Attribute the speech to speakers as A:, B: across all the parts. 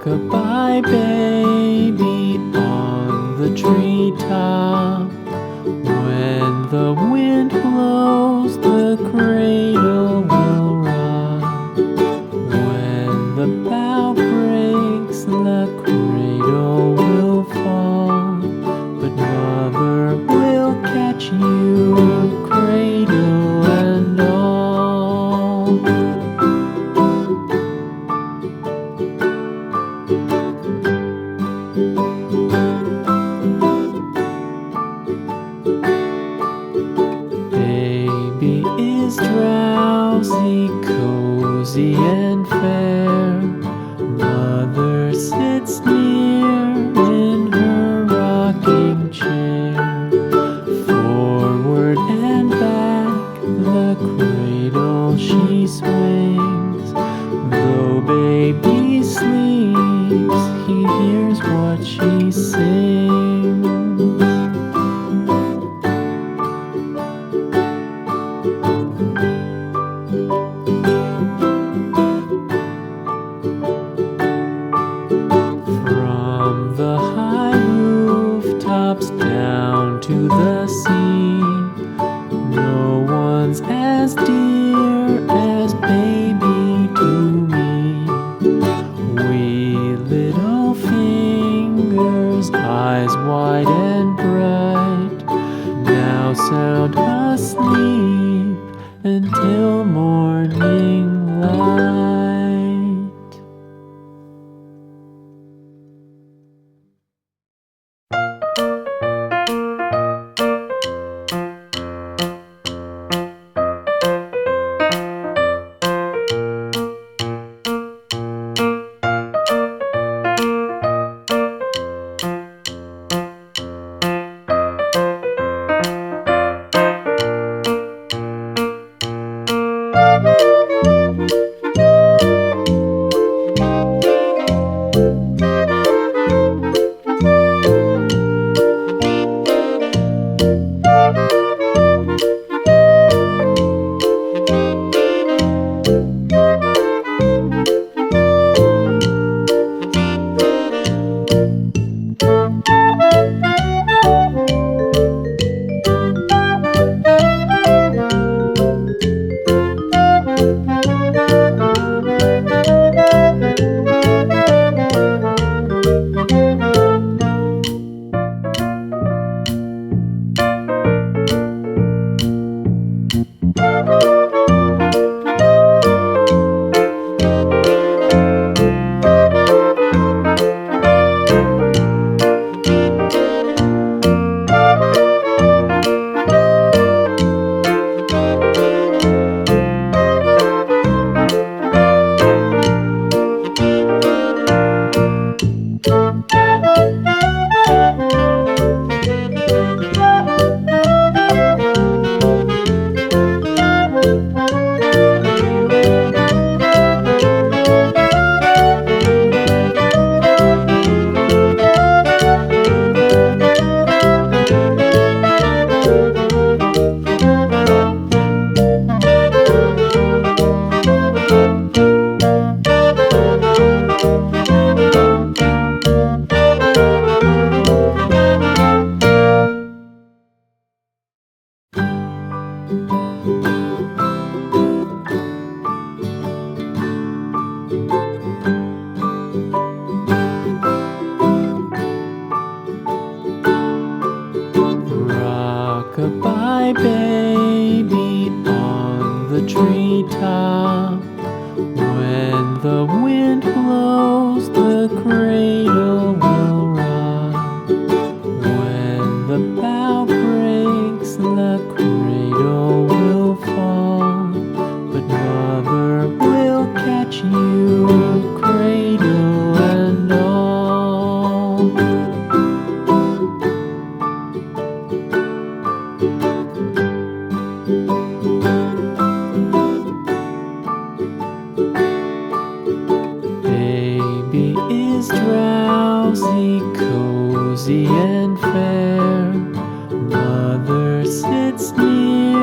A: Rock-a-bye baby on the treetop. When the wind blows, the cradle will rock. When the bough breaks, the cradle will fall. But mother will catch you, cradle and all. Baby is drowsy, cozy and fair. Mother sits near in her rocking chair. Forward and back, the cradle she swings. Though baby sleeps, he hears what she sings. From the high rooftops down to the sea, no one's as dear as baby to me. Wee little fingers, eyes wide and bright, now sound asleep until morning light. Rock-a-bye baby on the treetop. When the wind blows, the cradle will rock. When the bough breaks, the cradle will fall. But mother will catch you, cradle and all. Baby is drowsy, cozy and fair. Mother sits near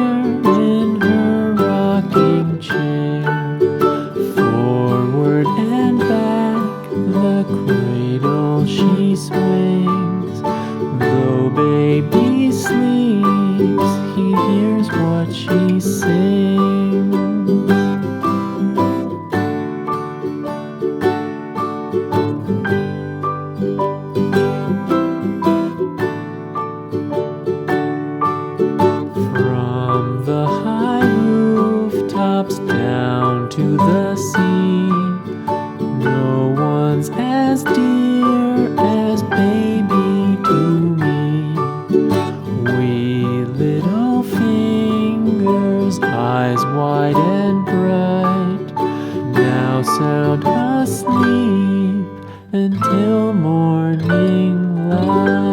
A: in her rocking chair. Forward and back, the cradle she swings. Though baby sleeps, he hears what she sings. From the high rooftops down to the sea, no one's as dear as baby to me. Wee little fingers, eyes wide and bright, now sound asleep until morning light.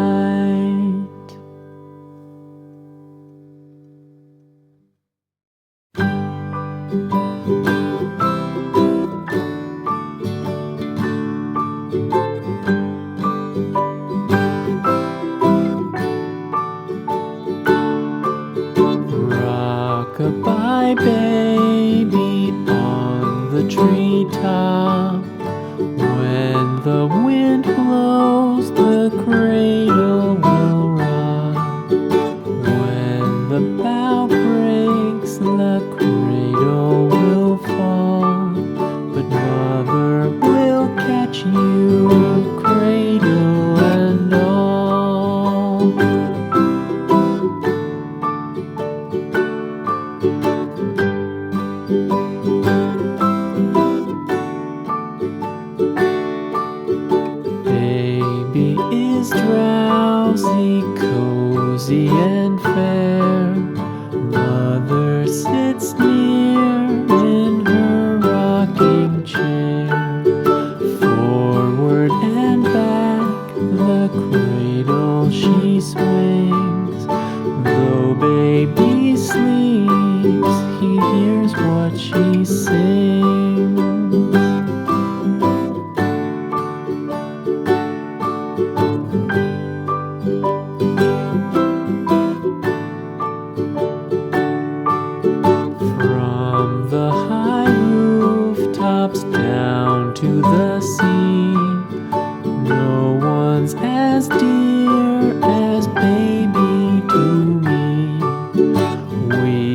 A: Rock-a-bye baby on the treetop. When the wind blows, the cradle will rock. When the bough breaks, the cradle will fall. But mother will catch you, cradle and all. Baby is drowsy, cozy and fair. Mother sits near in her rocking chair. Forward and back, the cradle she swings. Though baby sleeps, he hears what she sings. From the high rooftops down to the sea, no one's as dear as baby to me. Wee